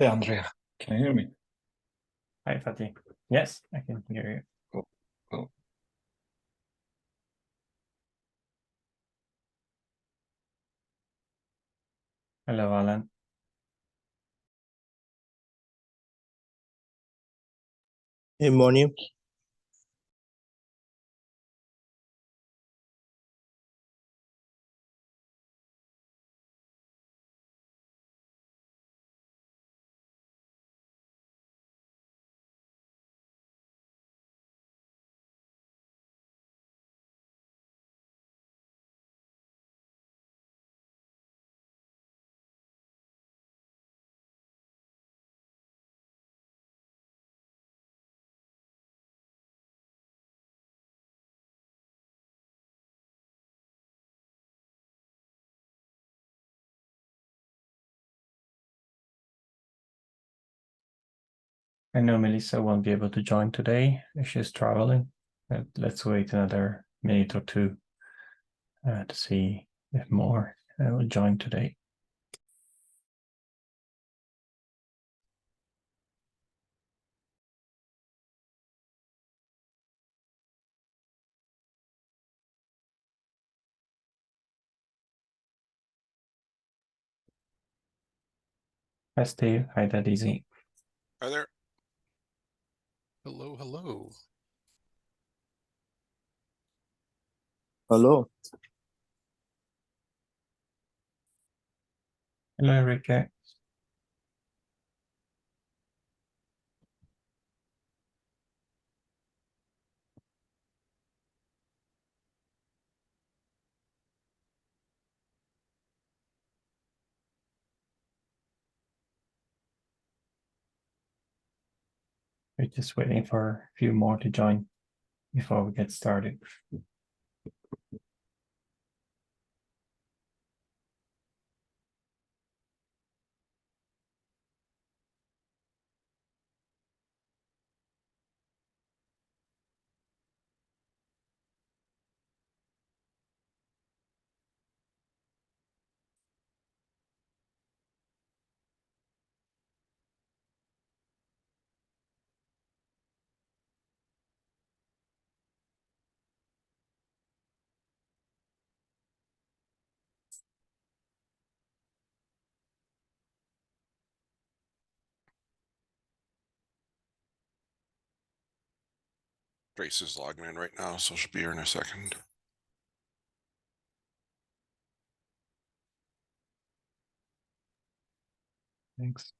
Hey, Andrea, can you hear me? Hi, Fatih. Yes, I can hear you. Cool, cool. Hello, Alan. Hey, morning. I know Melissa won't be able to join today. She's traveling. Let's wait another minute or two to see if more will join today. Hi, Steve. Hi, that easy. Hi there. Hello, hello. Hello. Hello, Enrique. We're just waiting for a few more to join before we get started. Grace is logging in right now, so she'll be here in a second. Thanks.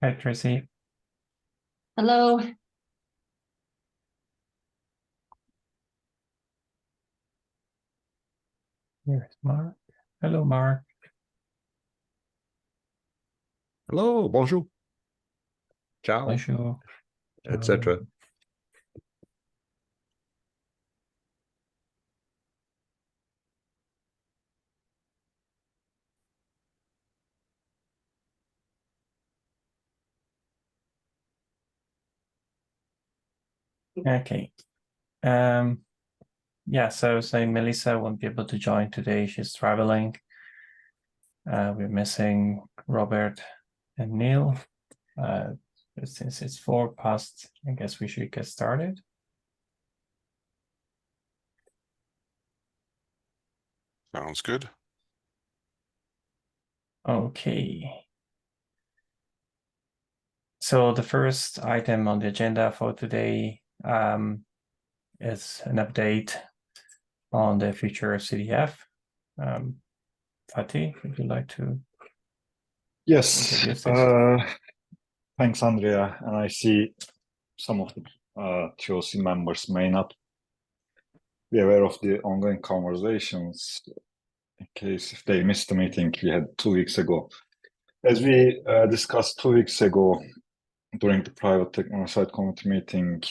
Hi, Tracy. Hello. Here's Mark. Hello, Mark. Hello, bonjour, ciao, Bonjour. etc. Okay. Yeah, so Melissa won't be able to join today. She's traveling. We're missing Robert and Neil. Since it's 4 past, I guess we should get started. Sounds good. Okay. So the first item on the agenda for today is an update on the future CDF. Fatih, would you like to Yes, introduce this? thanks, Andrea. And I see some of the TOC members may not be aware of the ongoing conversations in case if they missed the meeting we had 2 weeks ago. As we discussed 2 weeks ago, during the private Oversight committee meeting,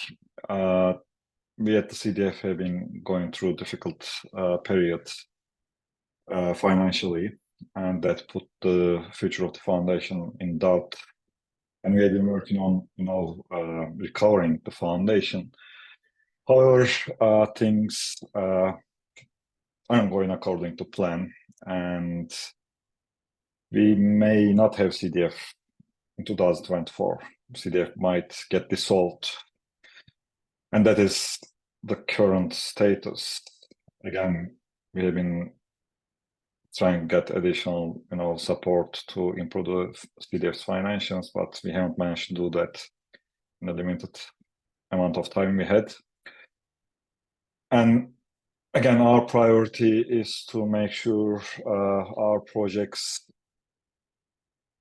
we at the CDF have been going through difficult periods financially, and that put the future of the foundation in doubt. And we have been working on, recovering the foundation. However, things aren't going according to plan, and we may not have CDF in 2024. CDF might get dissolved, and that is the current status. Again, we have been trying to get additional, support to improve the CDF's financials, but we haven't managed to do that in the limited amount of time we had. And again, our priority is to make sure our projects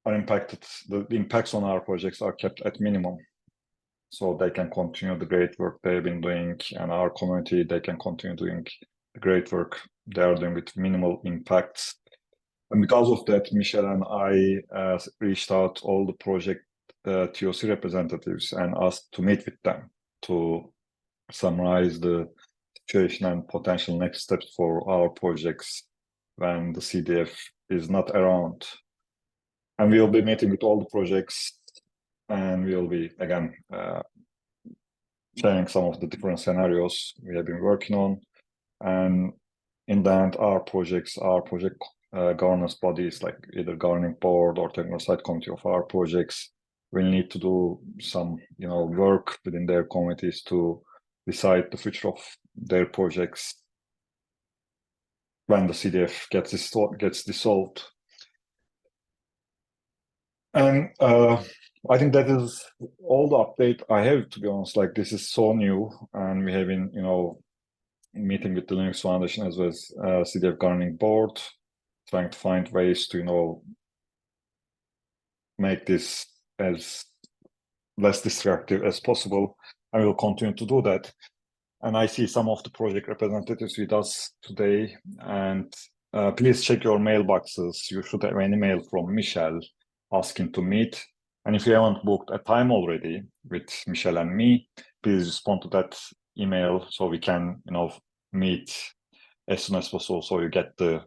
are impacted, the impacts on our projects are kept at minimum, so they can continue the great work they've been doing, and our community, they can continue doing the great work they are doing with minimal impacts. And because of that, Michelle and I reached out all the project TOC representatives and asked to meet with them to summarize the situation and potential next steps for our projects when the CDF is not around. And we'll be meeting with all the projects, and we'll be, again, sharing some of the different scenarios we have been working on. And in the end, our project governance bodies, like either governing board or technical site committee of our projects, will need to do some, work within their committees to decide the future of their projects when the CDF gets dissolved. And I think that is all the update I have, to be honest. Like, this is so new, and we have been, meeting with the Linux Foundation as well as CDF governing board, trying to find ways to, make this as less destructive as possible. I will continue to do that. And I see some of the project representatives with us today, and please check your mailboxes. You should have an email from Michelle asking to meet. And if you haven't booked a time already with Michelle and me, please respond to that email so we can, meet as soon as possible, so you get the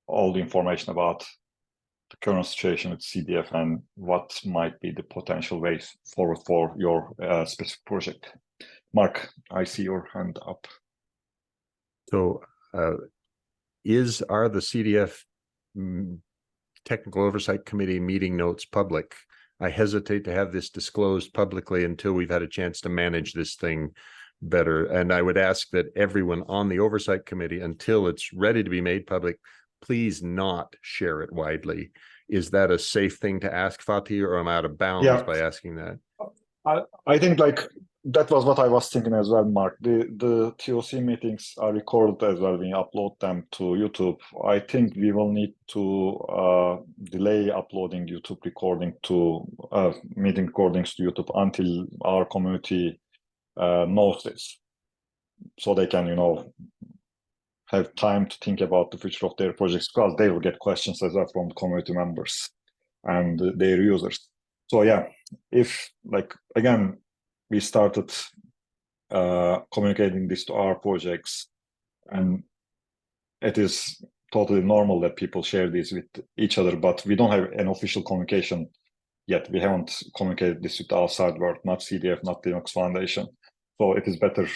all the information about the current situation with CDF and what might be the potential ways forward for your specific project. Mark, I see your hand up. So are the CDF Technical Oversight Committee meeting notes public? I hesitate to have this disclosed publicly until we've had a chance to manage this thing better. And I would ask that everyone on the Oversight Committee, until it's ready to be made public, please not share it widely. Is that a safe thing to ask, Fatih, or am I out of bounds by asking that? I think that was what I was thinking as well, Mark. The TOC meetings are recorded as well. We upload them to YouTube. I think we will need to delay uploading YouTube recording to meeting recordings to YouTube until our community knows this, so they can, have time to think about the future of their projects, because they will get questions as well from community members and their users. So yeah, if, again, we started communicating this to our projects, and it is totally normal that people share this with each other, but we don't have an official communication yet. We haven't communicated this with outside world, not CDF, not the Linux Foundation. So it is better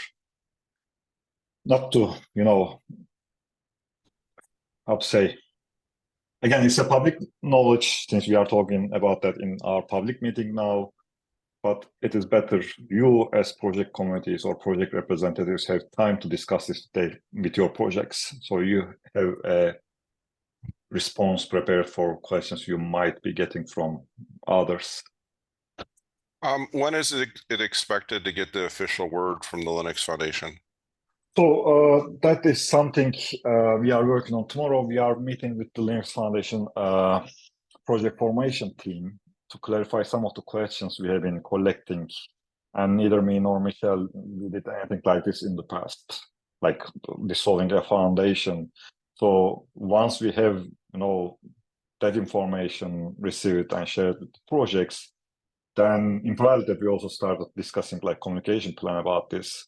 not to, how to say, again, it's a public knowledge since we are talking about that in our public meeting now, but it is better you as project committees or project representatives have time to discuss this with your projects, so you have a response prepared for questions you might be getting from others. When is it expected to get the official word from the Linux Foundation? So that is something we are working on tomorrow. We are meeting with the Linux Foundation project formation team to clarify some of the questions we have been collecting. And neither me nor Michelle did anything like this in the past, like dissolving a foundation. So once we have, that information received and shared with the projects, then in parallel that we also started discussing like communication plan about this.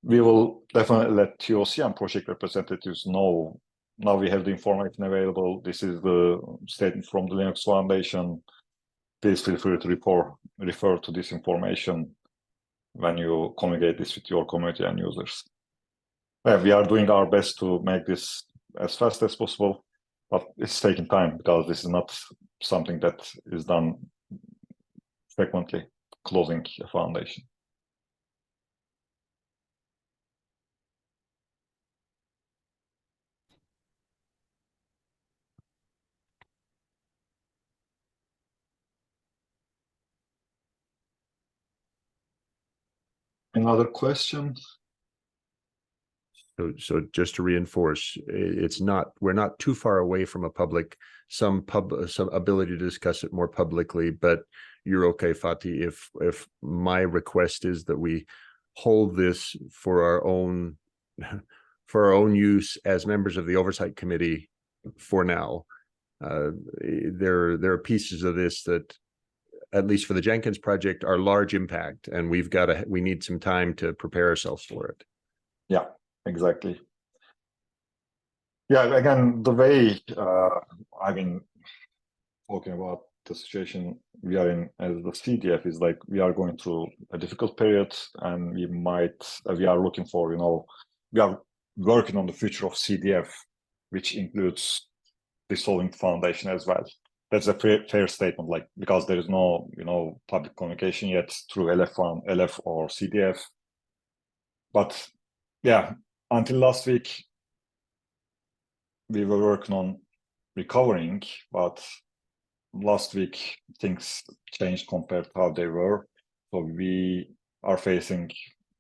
We will definitely let TOC and project representatives know. Now we have the information available. This is the statement from the Linux Foundation. Please feel free to refer to this information when you communicate this with your community and users. We are doing our best to make this as fast as possible, but it's taking time because this is not something that is done frequently, closing a foundation. Another question? So just to reinforce, we're not too far away from a public, some ability to discuss it more publicly, but you're okay, Fatih, if my request is that we hold this for our own use as members of the Oversight Committee for now. There are pieces of this that, at least for the Jenkins project, are large impact, and we need some time to prepare ourselves for it. Yeah, exactly. Yeah, again, the way I've been talking about the situation we are in as the CDF is like we are going through a difficult period, and we are looking for, we are working on the future of CDF, which includes dissolving foundation as well. That's a fair statement, like, because there is no, public communication yet through LF or CDF. But yeah, until last week, we were working on recovering, but last week things changed compared to how they were. So we are facing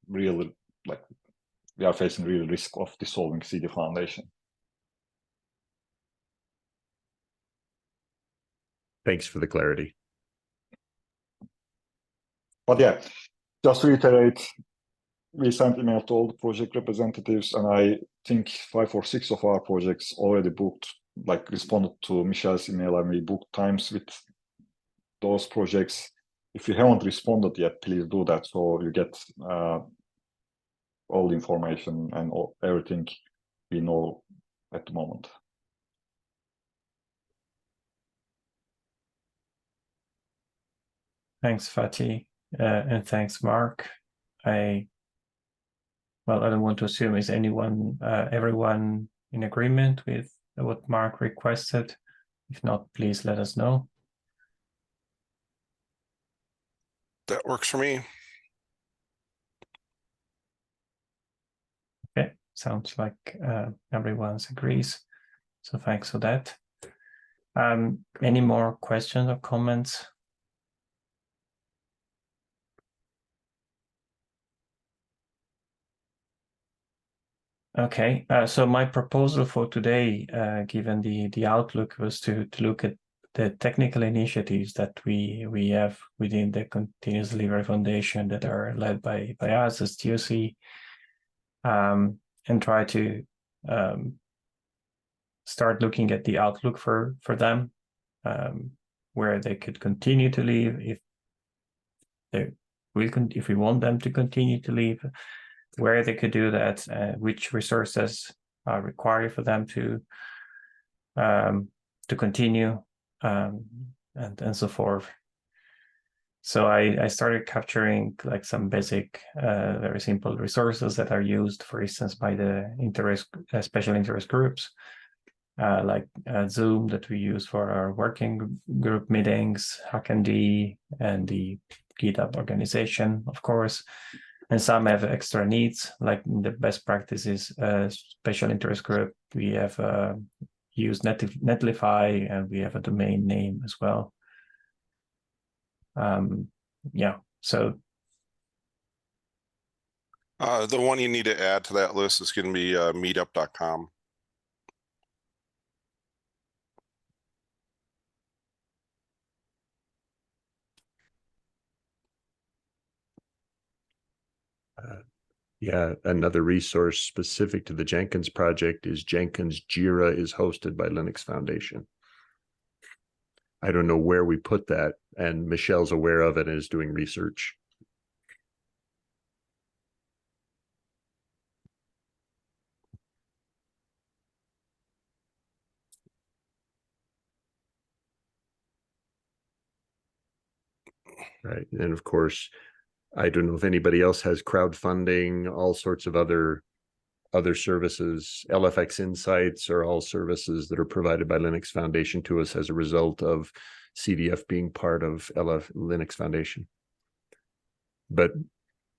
real risk of dissolving CD foundation. Thanks for the clarity. But yeah, just to reiterate, we sent email to all the project representatives, and I think 5 or 6 of our projects already booked, responded to Michelle's email, and we booked times with those projects. If you haven't responded yet, please do that so you get all the information and everything we know at the moment. Thanks, Fatih, and thanks, Mark. I don't want to assume, is everyone in agreement with what Mark requested? If not, please let us know. That works for me. Okay, sounds like everyone agrees. So thanks for that. Any more questions or comments? Okay, so my proposal for today, given the outlook, was to look at the technical initiatives that we have within the Continuous Delivery Foundation that are led by us as TOC, and try to start looking at the outlook for them, where they could continue to live, if we want them to continue to live, where they could do that, which resources are required for them to continue, and so forth. So I started capturing some basic, very simple resources that are used, for instance, by the special interest groups, like Zoom that we use for our working group meetings, HackMD, and the GitHub organization, of course. And some have extra needs, like the best practices, special interest group. We have used Netlify, and we have a domain name as well. Yeah, so. The one you need to add to that list is going to be meetup.com. Yeah, another resource specific to the Jenkins project is Jenkins Jira is hosted by Linux Foundation. I don't know where we put that, and Michelle's aware of it and is doing research. Right, and of course, I don't know if anybody else has crowdfunding, all sorts of other services. LFX Insights are all services that are provided by Linux Foundation to us as a result of CDF being part of Linux Foundation. But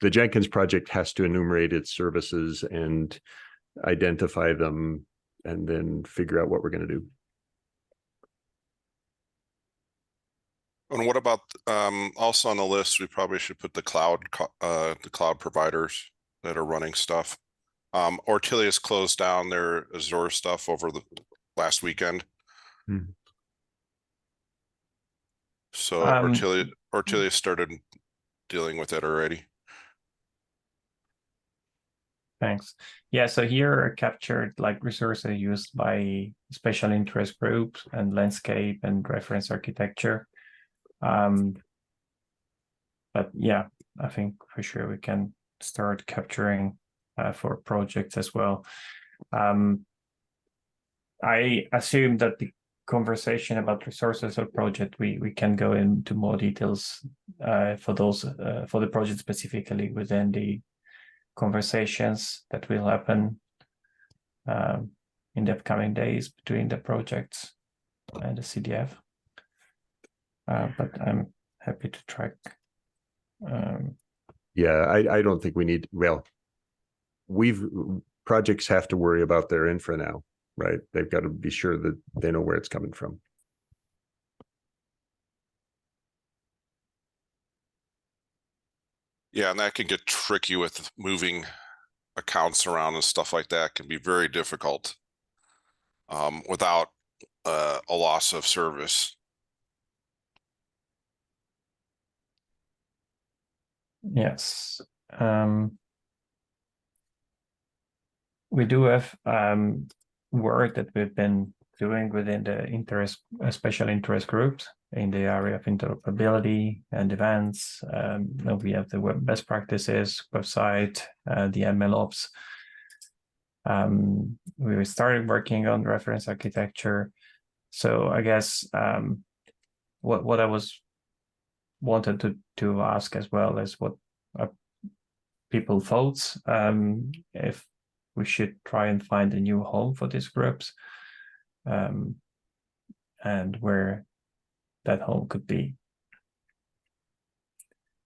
the Jenkins project has to enumerate its services and identify them, and then figure out what we're going to do. And what about also on the list, we probably should put the cloud providers that are running stuff. Ortelius closed down their Azure stuff over the last weekend. Hmm. So Ortelius started dealing with it already. Thanks. Yeah, so here are captured like resources used by special interest groups and landscape and reference architecture. But yeah, I think for sure we can start capturing for projects as well. I assume that the conversation about resources or project, we can go into more details for those for the project specifically within the conversations that will happen in the upcoming days between the projects and the CDF. But I'm happy to track. Yeah, I don't think we need, well, projects have to worry about their infra now, right? They've got to be sure that they know where it's coming from. Yeah, and that can get tricky with moving accounts around and stuff like that. Can be very difficult without a loss of service. Yes. We do have work that we've been doing within the special interest groups in the area of interoperability and events. We have the web best practices website, the MLOps. We started working on reference architecture. So I guess what I wanted to ask as well is what are people thoughts, if we should try and find a new home for these groups, and where that home could be.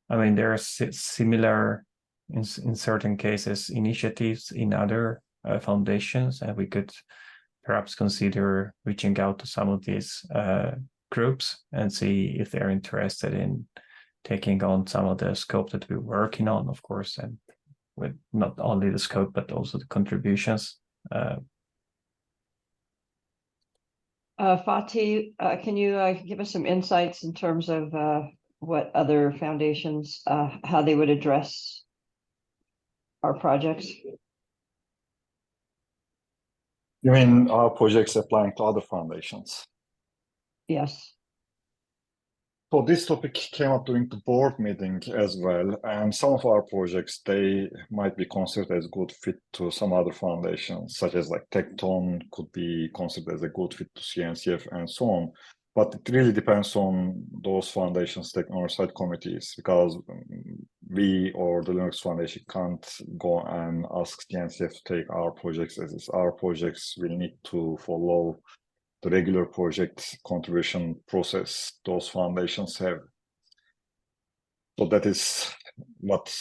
I mean, there are similar, in certain cases, initiatives in other foundations, and we could perhaps consider reaching out to some of these groups and see if they're interested in taking on some of the scope that we're working on, of course, and with not only the scope, but also the contributions. Fatih, can you give us some insights in terms of what other foundations, how they would address our projects? You mean our projects applying to other foundations? Yes. So this topic came up during the board meeting as well, and some of our projects, they might be considered as good fit to some other foundations, such as like Tecton could be considered as a good fit to CNCF and so on. But it really depends on those foundations taking oversight committees, because we or the Linux Foundation can't go and ask CNCF to take our projects, as our projects will need to follow the regular project contribution process those foundations have. So that is what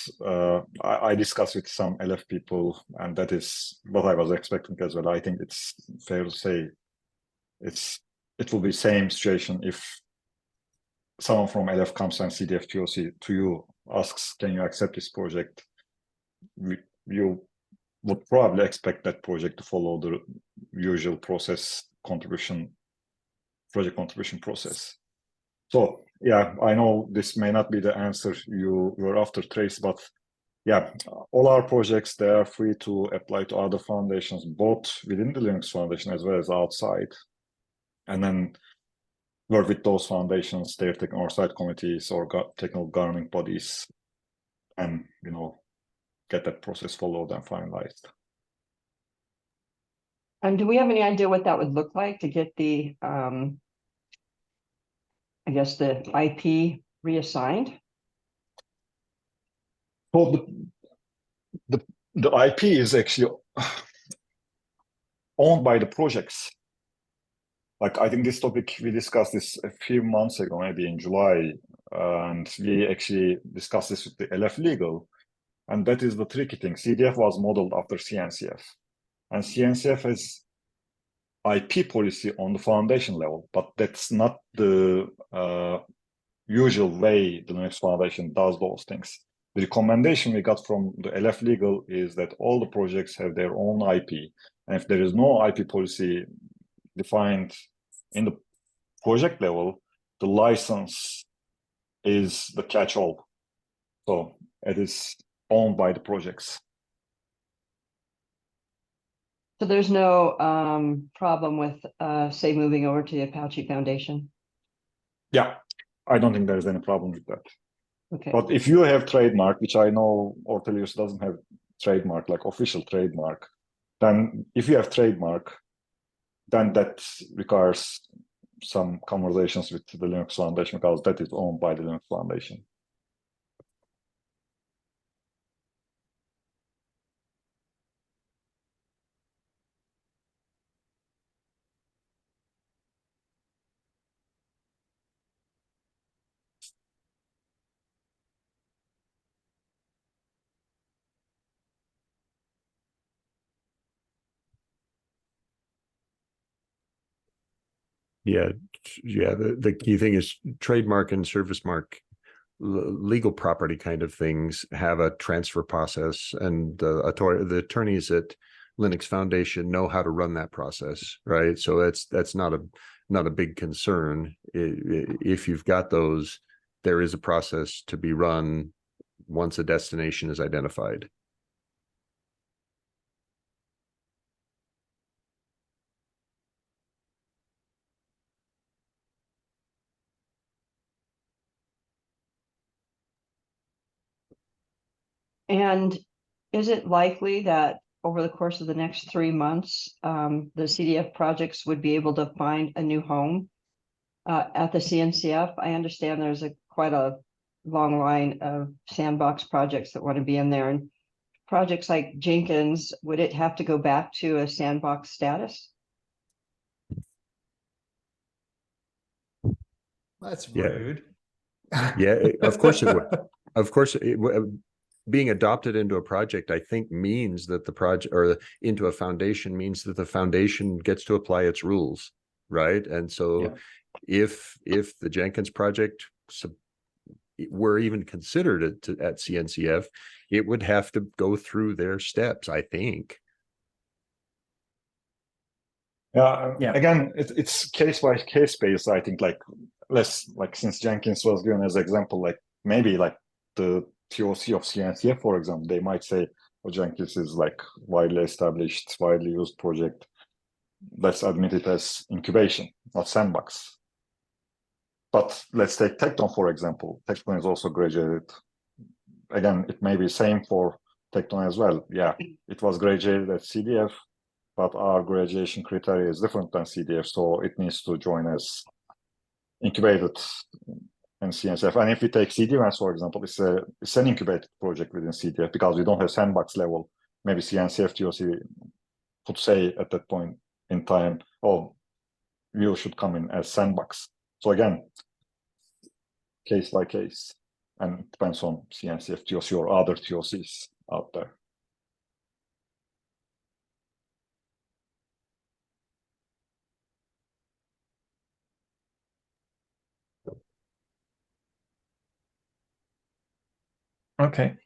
I discussed with some LF people, and that is what I was expecting as well. I think it's fair to say it will be same situation if someone from LF comes and CDF TOC to you, asks, can you accept this project? You would probably expect that project to follow the usual process, project contribution process. So yeah, I know this may not be the answer you were after, Trace, but yeah, all our projects, they are free to apply to other foundations, both within the Linux Foundation as well as outside. And then work with those foundations, their technical oversight committees or technical governing bodies, and get that process followed and finalized. And do we have any idea what that would look like to get the, I guess, the IP reassigned? Well, the IP is actually owned by the projects. Like, I think this topic, we discussed this a few months ago, maybe in July, and we actually discussed this with the LF Legal. And that is the tricky thing. CDF was modeled after CNCF. And CNCF has IP policy on the foundation level, but that's not the usual way the Linux Foundation does those things. The recommendation we got from the LF Legal is that all the projects have their own IP. And if there is no IP policy defined in the project level, the license is the catch-all. So it is owned by the projects. So there's no problem with, say, moving over to the Apache Foundation? Yeah, I don't think there's any problem with that. Okay. But if you have trademark, which I know Ortelius doesn't have trademark, like official trademark, then if you have trademark, then that requires some conversations with the Linux Foundation, because that is owned by the Linux Foundation. Yeah, the key thing is trademark and service mark, legal property kind of things have a transfer process, and the attorneys at Linux Foundation know how to run that process, right? So that's not a big concern. If you've got those, there is a process to be run once a destination is identified. And is it likely that over the course of the next 3 months, the CDF projects would be able to find a new home at the CNCF? I understand there's quite a long line of sandbox projects that want to be in there, and projects like Jenkins, would it have to go back to a sandbox status? That's Yeah. rude. Yeah, of course it would. Of course, being adopted into a project, I think, means that the project, or into a foundation, means that the foundation gets to apply its rules, right? And so, if the Jenkins project were even considered at CNCF, it would have to go through their steps, I think. Yeah. Yeah. Again, it's case by case based. I think, like, since Jenkins was given as example, like maybe like the TOC of CNCF, for example, they might say, "Oh, Jenkins is like widely established, widely used project. Let's admit it as incubation, not sandbox." But let's take Tekton, for example. Tekton is also graduated. Again, it may be same for Tekton as well. Yeah, it was graduated at CDF, but our graduation criteria is different than CDF, so it needs to join as incubated in CNCF. And if we take CDF, for example, it's an incubated project within CDF, because we don't have sandbox level. Maybe CNCF TOC could say at that point in time, "Oh, you should come in as sandbox." So again, case by case, and it depends on CNCF TOC or other TOCs out there. Okay.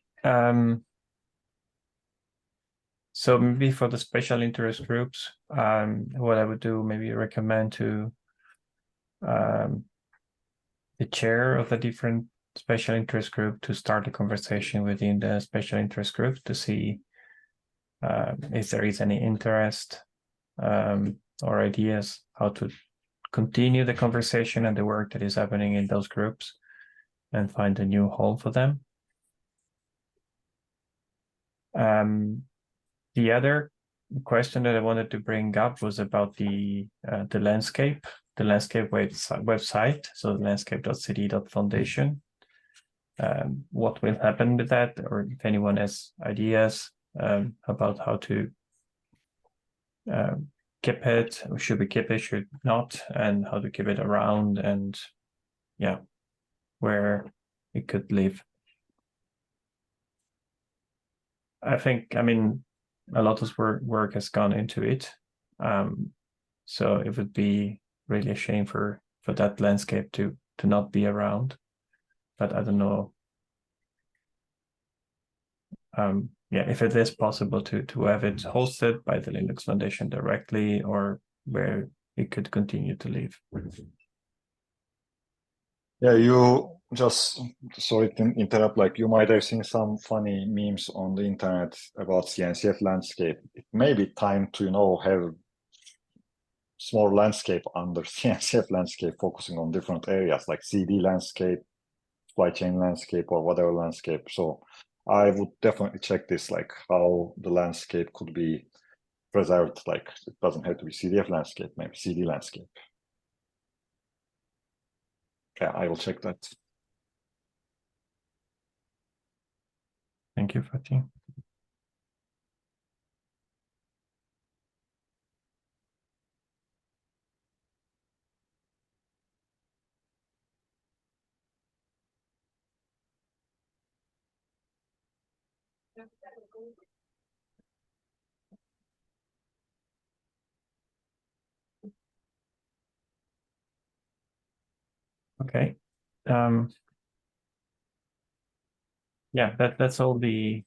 So maybe for the special interest groups, what I would do, maybe recommend to the chair of the different special interest group to start a conversation within the special interest group to see if there is any interest or ideas how to continue the conversation and the work that is happening in those groups and find a new home for them. The other question that I wanted to bring up was about the landscape website, so landscape.cd.foundation. What will happen with that, or if anyone has ideas about how to keep it, or should we keep it, should not, and how to keep it around, and yeah, where it could live. I mean, a lot of work has gone into it. So it would be really a shame for that landscape to not be around. But I don't know. Yeah, if it is possible to have it hosted by the Linux Foundation directly, or where it could continue to live. Yeah, you just, sorry to interrupt, like you might have seen some funny memes on the internet about CNCF landscape. It may be time to, have small landscape under CNCF landscape, focusing on different areas like CD landscape, supply chain landscape, or whatever landscape. So I would definitely check this, like how the landscape could be preserved. Like it doesn't have to be CDF landscape, maybe CD landscape. Yeah, I will check that. Thank you, Fatih. Okay. Yeah, that's all the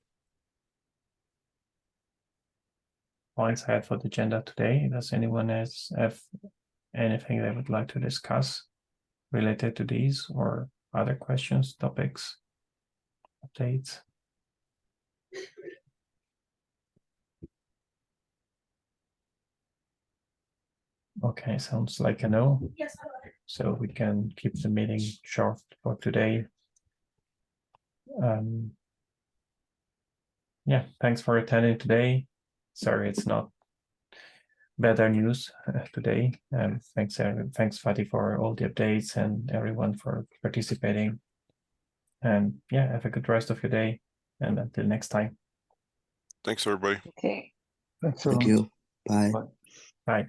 points I had for the agenda today. Does anyone else have anything they would like to discuss related to these, or other questions, topics, updates? Okay, sounds like a no. Yes. So we can keep the meeting short for today. Yeah, thanks for attending today. Sorry, it's not better news today. Thanks, Fatih, for all the updates, and everyone for participating. And yeah, have a good rest of your day, and until next time. Thanks, everybody. Okay. Thanks, Thank everyone. you. Bye. Bye. Bye.